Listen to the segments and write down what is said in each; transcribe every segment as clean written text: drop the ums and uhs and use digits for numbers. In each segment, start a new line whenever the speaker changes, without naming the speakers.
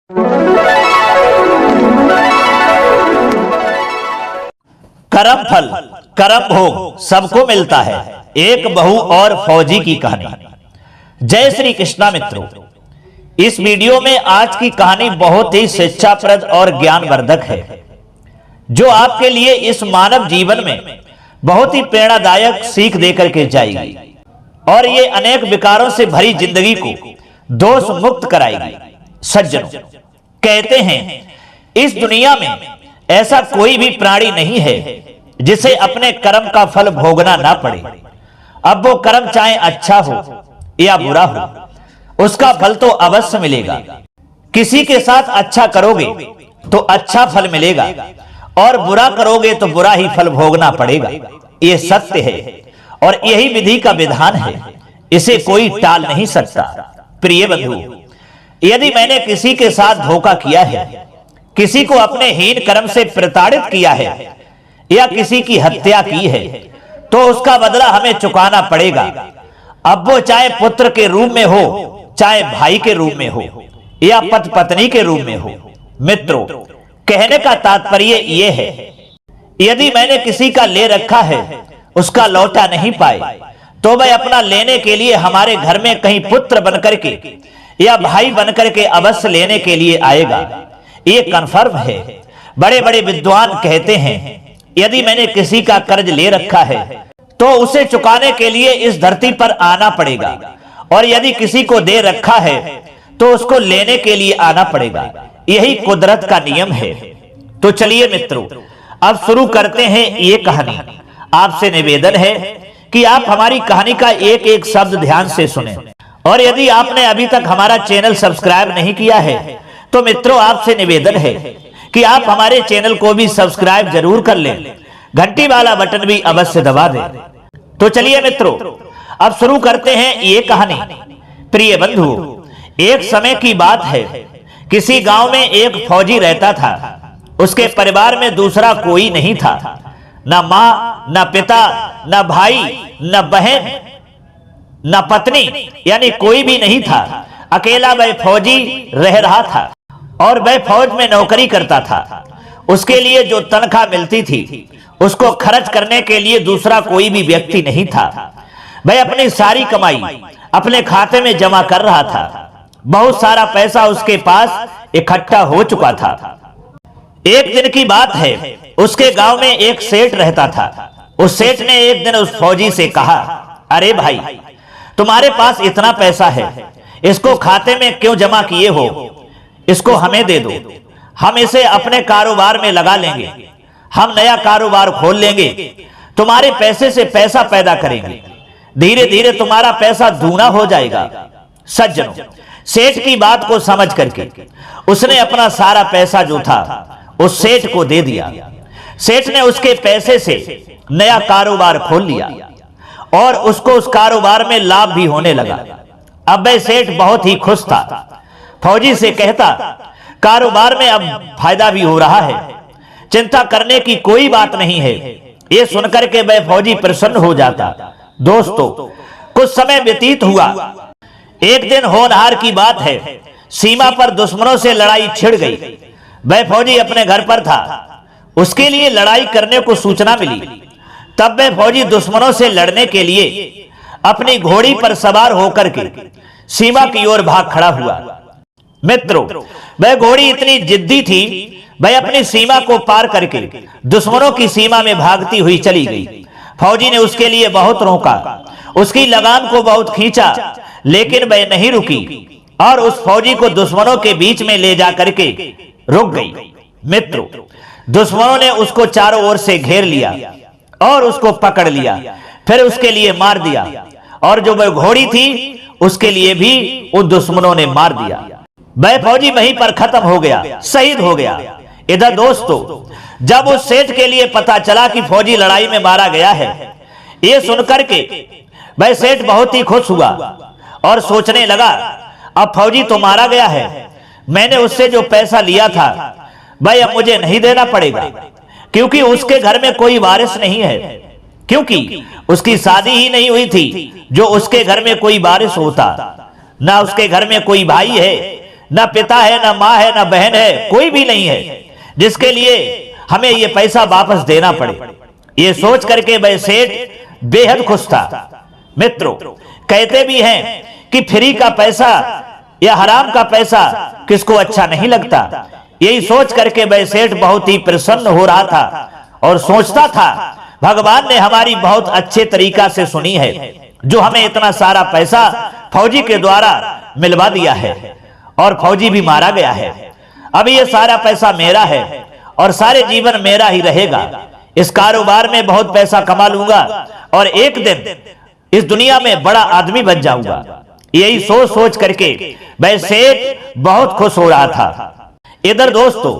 करम फल करम भोग सबको मिलता है। एक बहू और फौजी की कहानी। जय श्री कृष्णा मित्रों, इस वीडियो में आज की कहानी बहुत ही शिक्षाप्रद और ज्ञानवर्धक है, जो आपके लिए इस मानव जीवन में बहुत ही प्रेरणादायक सीख देकर के जाएगी और ये अनेक विकारों से भरी जिंदगी को दोष मुक्त कराएगी। सज्जनों, कहते हैं इस दुनिया में ऐसा कोई भी प्राणी नहीं है जिसे अपने कर्म का फल भोगना ना पड़े। अब वो कर्म चाहे अच्छा हो या बुरा हो, उसका फल तो अवश्य मिलेगा। किसी के साथ अच्छा करोगे तो अच्छा फल मिलेगा और बुरा करोगे तो बुरा ही फल भोगना पड़ेगा। ये सत्य है और यही विधि का विधान है, इसे कोई टाल नहीं सकता। प्रिय बंधु, यदि मैंने किसी के साथ धोखा किया है, किसी को अपने हीन कर्म से प्रताड़ित किया है या किसी की हत्या की है, तो उसका बदला हमें चुकाना पड़ेगा। अब वो चाहे पुत्र के रूप में हो, चाहे भाई के रूप में हो या पति पत्नी के रूप में हो। मित्रों, कहने का तात्पर्य यह है, यदि मैंने किसी का ले रखा है, उसका लौटा नहीं पाए, तो वह अपना लेने के लिए हमारे घर में कहीं पुत्र बनकर के या भाई बनकर के अवश्य लेने के लिए आएगा। ये कन्फर्म है। बड़े बड़े विद्वान कहते हैं, यदि मैंने किसी का कर्ज ले रखा है तो उसे चुकाने के लिए इस धरती पर आना पड़ेगा, और यदि किसी को दे रखा है तो उसको लेने के लिए आना पड़ेगा। यही कुदरत का नियम है। तो चलिए मित्रों, अब शुरू करते हैं ये कहानी। आपसे निवेदन है कि आप हमारी कहानी का एक एक शब्द ध्यान से सुनें, और यदि आपने अभी तक हमारा चैनल सब्सक्राइब नहीं किया है तो मित्रों आपसे निवेदन है कि आप हमारे चैनल को भी सब्सक्राइब जरूर कर लें, घंटी वाला बटन भी अवश्य दबा दें। तो चलिए मित्रों, अब शुरू करते हैं ये कहानी। प्रिय बंधु, एक समय की बात है, किसी गांव में एक फौजी रहता था। उसके परिवार में दूसरा कोई नहीं था, न माँ, न पिता, न भाई, न बहन, न पत्नी, यानी कोई भी नहीं था। अकेला वह फौजी रह रहा था और वह फौज में नौकरी करता था। उसके लिए जो तनख्वाह मिलती थी, उसको खर्च करने के लिए दूसरा कोई भी व्यक्ति नहीं था। वह अपनी सारी कमाई अपने खाते में जमा कर रहा था। बहुत सारा पैसा उसके पास इकट्ठा हो चुका था। एक दिन की बात है, उसके गांव में एक सेठ रहता था। उस सेठ ने एक दिन उस फौजी से कहा, अरे भाई, तुम्हारे पास इतना पैसा है, इसको खाते में क्यों जमा किए हो? इसको हमें दे दो, हम इसे अपने कारोबार में लगा लेंगे। हम नया कारोबार खोल लेंगे, तुम्हारे पैसे से पैसा पैदा करेंगे, धीरे धीरे तुम्हारा पैसा दूना हो जाएगा। सज्जनों, सेठ की बात को समझ करके उसने अपना सारा पैसा जो था उस सेठ को दे दिया। सेठ ने उसके पैसे से नया कारोबार खोल लिया और उसको उस कारोबार में लाभ भी होने लगा। अब वह सेठ बहुत ही खुश था। फौजी से कहता, कारोबार में अब फायदा भी हो रहा है, चिंता करने की कोई बात नहीं है। ये सुनकर के वह फौजी प्रसन्न हो जाता। दोस्तों, कुछ समय व्यतीत हुआ। एक दिन होनहार की बात है, सीमा पर दुश्मनों से लड़ाई छिड़ गई। वह फौजी अपने घर पर था, उसके लिए लड़ाई करने को सूचना मिली। तब वह फौजी दुश्मनों से लड़ने के लिए अपनी घोड़ी पर सवार होकर के सीमा की ओर भाग खड़ा हुआ। मित्रों, वह घोड़ी इतनी जिद्दी थी, वह अपनी सीमा को पार करके दुश्मनों की सीमा में भागती हुई चली गई। फौजी ने उसके लिए बहुत रोका, उसकी लगाम को बहुत खींचा, लेकिन वह नहीं रुकी और उस फौजी को दुश्मनों के बीच में ले जा करके रुक गई। मित्रों, दुश्मनों ने उसको चारों ओर से घेर लिया और उसको पकड़ लिया, फिर उसके लिए मार दिया, और जो वह घोड़ी थी उसके लिए भी उन दुश्मनों ने मार दिया। वह फौजी वहीं पर खत्म हो गया, शहीद हो गया। इधर दोस्तों, जब उस सेठ के लिए पता चला कि फौजी लड़ाई में मारा गया है, ये सुनकर के वह सेठ बहुत ही खुश हुआ और सोचने लगा, अब फौजी तो मारा गया है, मैंने उससे जो पैसा लिया था वह अब मुझे नहीं देना पड़ेगा, क्योंकि उसके घर में कोई वारिस नहीं है, क्योंकि उसकी शादी ही नहीं हुई थी जो उसके घर में कोई वारिस होता। ना उसके घर में कोई भाई है, ना पिता है, ना माँ है, ना बहन है, कोई भी नहीं है जिसके लिए हमें ये पैसा वापस देना पड़े। ये सोच करके वह सेठ बेहद खुश था। मित्रों, कहते भी हैं कि फ्री का पैसा या हराम का पैसा किसको अच्छा नहीं लगता। यही सोच करके वह सेठ बहुत ही प्रसन्न हो रहा था और सोचता था भगवान ने हमारी बहुत अच्छे तरीका से सुनी है, जो हमें इतना सारा पैसा फौजी के द्वारा मिलवा दिया है और फौजी भी मारा गया है। अब ये सारा पैसा मेरा है और सारे जीवन मेरा ही रहेगा। इस कारोबार में बहुत पैसा कमा लूंगा और एक दिन इस दुनिया में बड़ा आदमी बन जाऊंगा। यही सोच सोच करके वह सेठ बहुत खुश हो रहा था। इधर दोस्तों,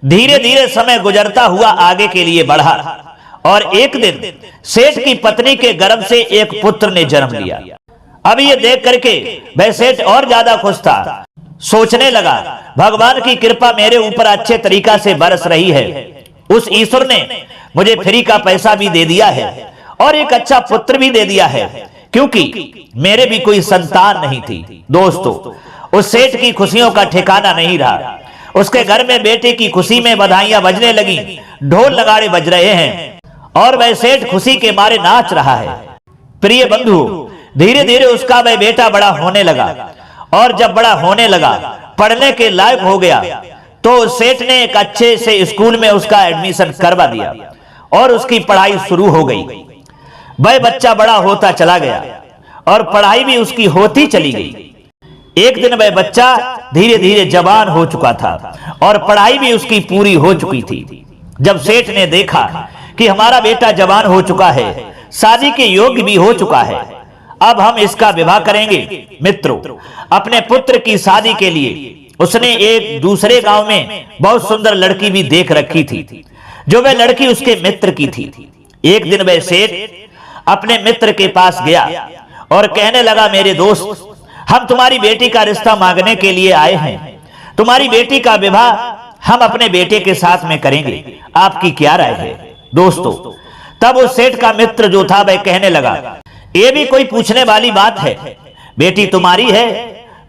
धीरे धीरे समय गुजरता हुआ आगे के लिए बढ़ा और एक दिन सेठ की पत्नी के गर्भ से एक पुत्र ने जन्म लिया। अब ये देख करके वह सेठ और ज्यादा खुश था। सोचने लगा भगवान की कृपा मेरे ऊपर अच्छे तरीका से बरस रही है। उस ईश्वर ने मुझे फ्री का पैसा भी दे दिया है और एक अच्छा पुत्र भी दे दिया है, क्योंकि मेरे भी कोई संतान नहीं थी। दोस्तों, उस सेठ की खुशियों का ठिकाना नहीं रहा। उसके घर में बेटे की खुशी में बधाइयां बजने लगी, ढोल नगाड़े बज रहे हैं और वह सेठ खुशी के मारे नाच रहा है। प्रिय बंधु, धीरे धीरे उसका वह बेटा बड़ा होने लगा और जब बड़ा होने लगा, पढ़ने के लायक हो गया, तो सेठ ने एक अच्छे से स्कूल में उसका एडमिशन करवा दिया और उसकी पढ़ाई शुरू हो गई। वह बच्चा बड़ा होता चला गया और पढ़ाई भी उसकी होती चली गई। एक दिन वह बच्चा धीरे धीरे जवान हो चुका था और पढ़ाई भी उसकी पूरी हो चुकी थी। जब सेठ ने देखा कि हमारा बेटा जवान हो चुका है, शादी के योग्य भी हो चुका है, अब हम इसका विवाह करेंगे। मित्रों, अपने पुत्र की शादी के लिए उसने एक दूसरे गांव में बहुत सुंदर लड़की भी देख रखी थी, जो वह लड़की उसके मित्र की थी। एक दिन वह सेठ अपने मित्र के पास गया और कहने लगा, मेरे दोस्त, हम तुम्हारी बेटी का रिश्ता मांगने के लिए आए हैं। तुम्हारी बेटी का विवाह हम अपने बेटे के साथ में करेंगे, आपकी क्या राय है? दोस्तों, तब उस सेठ का मित्र जो था वह कहने लगा, ये भी कोई पूछने वाली बात है? बेटी तुम्हारी है,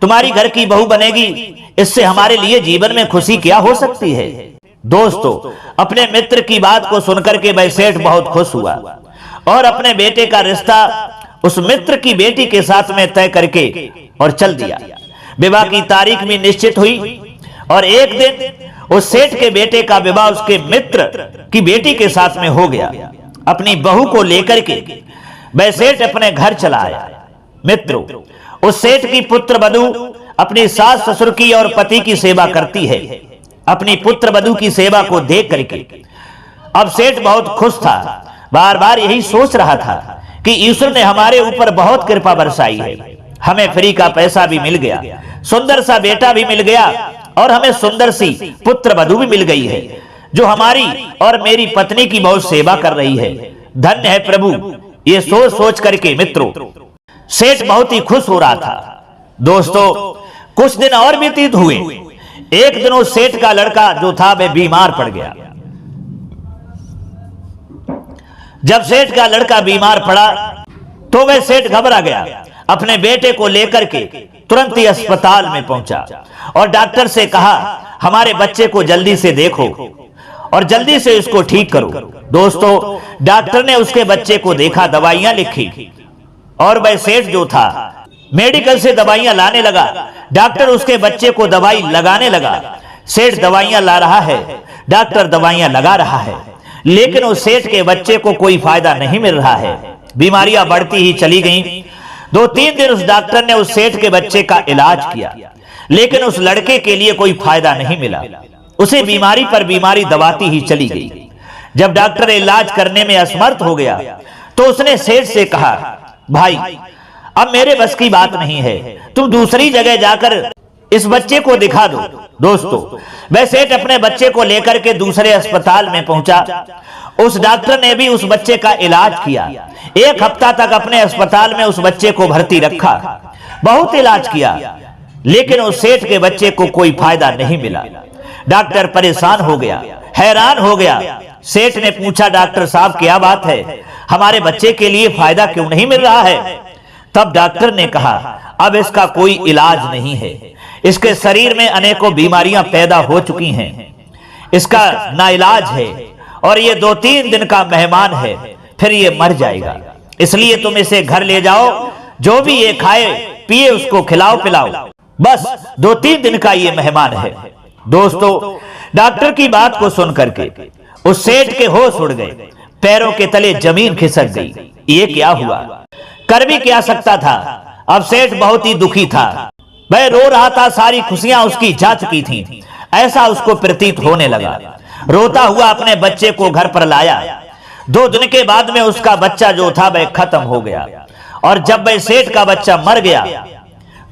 तुम्हारी घर की बहू बनेगी, इससे हमारे लिए जीवन में खुशी क्या हो सकती है? दोस्तों, अपने मित्र की बात को सुनकर के वह सेठ बहुत खुश हुआ और अपने बेटे का रिश्ता उस मित्र की बेटी के साथ में तय करके और चल दिया। विवाह की तारीख भी निश्चित हुई और एक दिन उस सेठ के बेटे का विवाह उसके मित्र की बेटी के साथ में हो गया। अपनी बहू को लेकर के वह सेठ अपने घर चला आया। मित्रों, उस सेठ की पुत्र वधू अपनी सास ससुर की और पति की सेवा करती है। अपनी पुत्र वधू की सेवा को देख करके अब सेठ बहुत खुश था। बार बार यही सोच रहा था कि ईश्वर ने हमारे ऊपर बहुत कृपा बरसाई है। हमें फ्री का पैसा भी मिल गया, सुंदर सा बेटा भी मिल गया और हमें सुंदर सी पुत्र वधू भी मिल गई है, जो हमारी और मेरी पत्नी की बहुत सेवा कर रही है। धन्य है प्रभु। ये सोच सोच करके मित्रों, सेठ बहुत ही खुश हो रहा था। दोस्तों, कुछ दिन और व्यतीत हुए। एक दिन उस सेठ का लड़का जो था वह बीमार पड़ गया। जब सेठ का लड़का बीमार पड़ा तो वह सेठ घबरा गया। अपने बेटे को लेकर के तुरंत ही अस्पताल में पहुंचा और डॉक्टर से कहा, हमारे बच्चे को जल्दी से देखो और जल्दी से इसको ठीक करो। दोस्तों, डॉक्टर ने उसके बच्चे को देखा, दवाइयां लिखी और वह सेठ जो था मेडिकल से दवाइयां लाने लगा। डॉक्टर उसके बच्चे को दवाई लगाने लगा। सेठ दवाइयां ला रहा है, डॉक्टर दवाइयां लगा रहा है, लेकिन उस सेठ के बच्चे को कोई फायदा नहीं मिल रहा है। बीमारियां बढ़ती ही चली गईं। 2-3 दिन उस डॉक्टर ने उस सेठ के बच्चे का इलाज किया, लेकिन उस लड़के के लिए कोई फायदा नहीं मिला। उसे बीमारी पर बीमारी दबाती ही चली गई। जब डॉक्टर इलाज करने में असमर्थ हो गया तो उसने सेठ से कहा, भाई अब मेरे बस की बात नहीं है, तुम दूसरी जगह जाकर इस बच्चे को दिखा दो। दोस्तों, वह सेठ अपने बच्चे को लेकर के दूसरे अस्पताल में पहुंचा। उस डॉक्टर ने भी उस बच्चे का इलाज किया। 1 हफ्ता तक अपने अस्पताल में उस बच्चे को भर्ती रखा, बहुत इलाज किया, लेकिन उस सेठ के बच्चे को कोई फायदा नहीं मिला। डॉक्टर परेशान हो गया, हैरान हो गया। सेठ ने पूछा, डॉक्टर साहब क्या बात है, हमारे बच्चे के लिए फायदा क्यों नहीं मिल रहा है? तब डॉक्टर ने कहा अब इसका कोई इलाज नहीं है, इसके शरीर में अनेकों बीमारियां पैदा हो चुकी हैं, इसका नाइलाज है और ये 2-3 दिन का मेहमान है, फिर ये मर जाएगा, इसलिए तुम इसे घर ले जाओ, जो भी ये खाए पिए उसको खिलाओ पिलाओ, बस 2-3 दिन का ये मेहमान है। दोस्तों, डॉक्टर की बात को सुन करके उस सेठ के होश उड़ गए, पैरों के तले जमीन खिसक गई। ये क्या हुआ, कर भी क्या सकता था। अब सेठ बहुत ही दुखी था, वह रो रहा था, सारी खुशियां उसकी जा चुकी थीं, ऐसा उसको प्रतीत होने लगा। रोता हुआ अपने बच्चे को घर पर लाया। 2 दिन के बाद में उसका बच्चा जो था वह खत्म हो गया, और जब वह सेठ का बच्चा मर गया,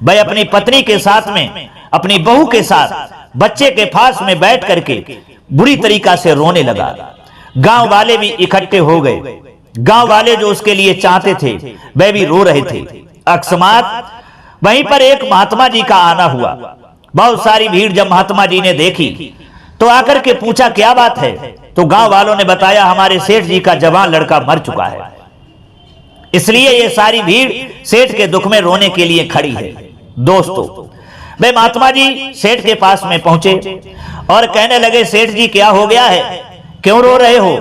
वह अपनी पत्नी के साथ में, अपनी बहू के साथ बच्चे के पास में बैठ करके बुरी तरीका से रोने लगा। गांव वाले भी इकट्ठे हो गए, गांव वाले जो उसके लिए चाहते थे वह भी रो रहे थे। अकस्मात वहीं पर एक महात्मा जी का आना हुआ। बहुत सारी भीड़ जब महात्मा जी ने देखी तो आकर के पूछा क्या बात है, तो गांव वालों ने बताया हमारे सेठ जी का जवान लड़का मर चुका है, इसलिए ये सारी भीड़ सेठ के दुख में रोने के लिए खड़ी है। दोस्तों, वे महात्मा जी सेठ के पास में पहुंचे और कहने लगे सेठ जी क्या हो गया है, क्यों रो रहे हो।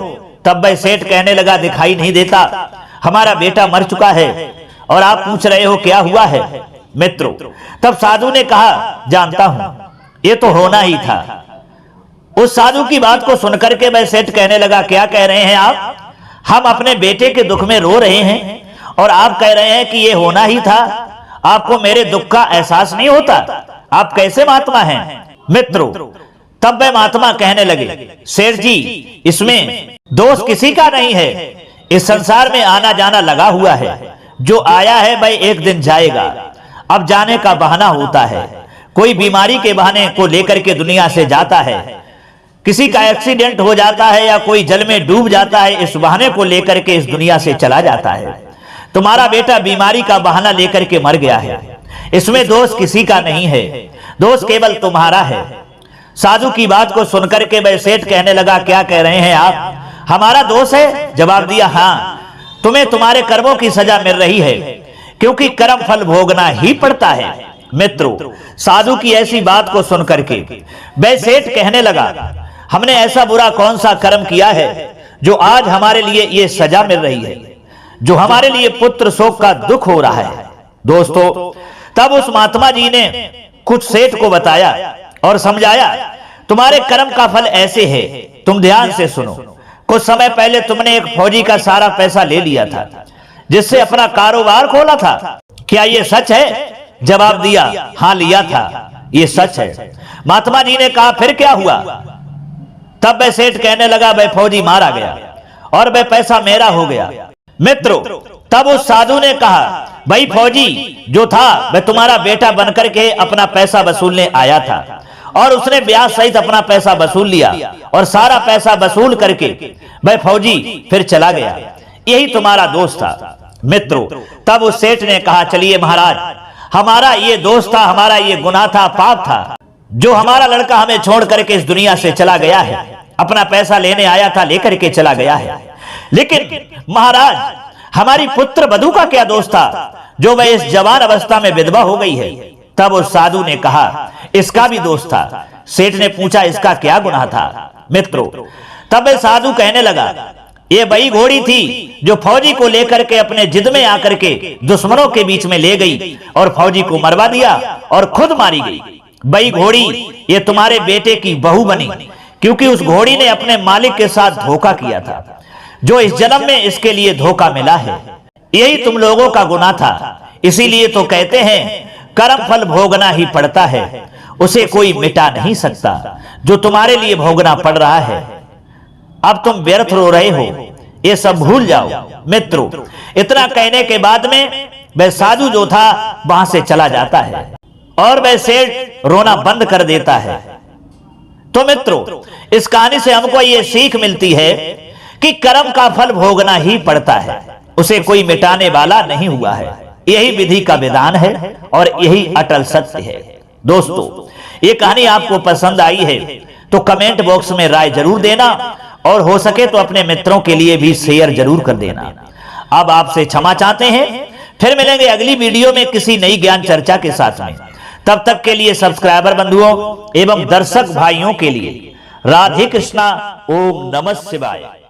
तब वह सेठ कहने लगा दिखाई नहीं देता, हमारा बेटा मर चुका है और आप पूछ रहे हो क्या हुआ है। मित्रों, तब साधु ने कहा जानता हूं, ये तो होना ही था। उस साधु की बात को सुनकर के वह सेठ कहने लगा क्या कह रहे हैं आप, हम अपने बेटे के दुख में रो रहे हैं और आप कह रहे हैं कि ये होना ही था, आपको मेरे दुख का एहसास नहीं होता, आप कैसे महात्मा हैं। मित्रों, तब वह महात्मा कहने लगे सेठ जी इसमें दोष किसी का नहीं है, इस संसार में आना जाना लगा हुआ है, जो आया है वह एक दिन जाएगा, अब जाने का बहाना होता है, कोई बीमारी के बहाने को लेकर के दुनिया से जाता है, किसी का एक्सीडेंट हो जाता है या कोई जल में डूब जाता है, इस बहाने को लेकर के इस दुनिया से चला जाता है। तुम्हारा बेटा बीमारी का बहाना लेकर के मर गया है, इसमें दोष किसी का नहीं है, दोष केवल तुम्हारा है। साधु की बात को सुनकर के वह सेठ कहने लगा क्या कह रहे हैं आप, हमारा दोष है। जवाब दिया हाँ, तुम्हें तुम्हारे कर्मों की सजा मिल रही है, क्योंकि कर्म फल भोगना ही पड़ता है। मित्रों, साधु की ऐसी बात को सुनकर के वह सेठ कहने लगा हमने ऐसा बुरा कौन सा कर्म किया है जो आज हमारे लिए ये सजा मिल रही है, जो हमारे लिए पुत्र शोक का दुख हो रहा है। दोस्तों, तब उस महात्मा जी ने कुछ सेठ को बताया और समझाया तुम्हारे कर्म का फल ऐसे है, तुम ध्यान से सुनो। कुछ समय पहले तुमने एक फौजी का सारा पैसा ले लिया था, जिससे अपना कारोबार खोला था, क्या ये सच है। जवाब दिया हाँ लिया था, ये सच है। महात्मा जी ने कहा फिर क्या हुआ। तब वह सेठ कहने लगा वह फौजी मारा गया और वह पैसा मेरा हो गया। मित्रों, तब उस साधु ने कहा भाई फौजी जो था वह तुम्हारा बेटा बनकर के अपना पैसा वसूलने आया था और उसने ब्याज सहित अपना पैसा वसूल लिया और सारा पैसा वसूल करके वह फौजी फिर चला गया, यही तुम्हारा दोष था। मित्रों, तब उस सेठ ने कहा चलिए महाराज, हमारा ये दोष था, हमारा ये गुनाह था, पाप था, जो हमारा लड़का हमें छोड़ करके इस दुनिया से चला गया है, अपना पैसा लेने आया था लेकर के चला गया है। लेकिन महाराज, हमारी पुत्र वधू का क्या दोष था जो वह इस जवान अवस्था में विधवा हो गई है। तब उस साधु ने कहा इसका भी दोष था। सेठ ने पूछा इसका क्या गुनाह था। मित्रों, तब वह साधु कहने लगा ये वही घोड़ी थी जो फौजी को लेकर के अपने जिद में आकर के दुश्मनों के बीच में ले गई और फौजी को मरवा दिया और खुद मारी गई। वही घोड़ी ये तुम्हारे बेटे की बहू बनी, क्योंकि उस घोड़ी ने अपने मालिक के साथ धोखा किया था, जो इस जन्म में इसके लिए धोखा मिला है। यही तुम लोगों का गुनाह था। इसीलिए तो कहते हैं कर्म फल भोगना ही पड़ता है, उसे कोई मिटा नहीं सकता। जो तुम्हारे लिए भोगना पड़ रहा है, अब तुम व्यर्थ रो रहे हो, ये सब भूल जाओ। मित्रों, इतना कहने के बाद में वह साधु जो था वहां से चला जाता है और वह सेठ रोना बंद कर देता है। तो मित्रों, इस कहानी से हमको ये सीख मिलती है कि कर्म का फल भोगना ही पड़ता है, उसे कोई मिटाने वाला नहीं हुआ है। यही विधि का विधान है और यही अटल सत्य है। दोस्तों, ये कहानी आपको पसंद आई है तो कमेंट बॉक्स में राय जरूर देना और हो सके तो अपने मित्रों के लिए भी शेयर जरूर कर देना। अब आपसे क्षमा चाहते हैं, फिर मिलेंगे अगली वीडियो में किसी नई ज्ञान चर्चा के साथ में। तब तक के लिए सब्सक्राइबर बंधुओं एवं दर्शक भाइयों के लिए राधे कृष्णा, ओम नमः शिवाय।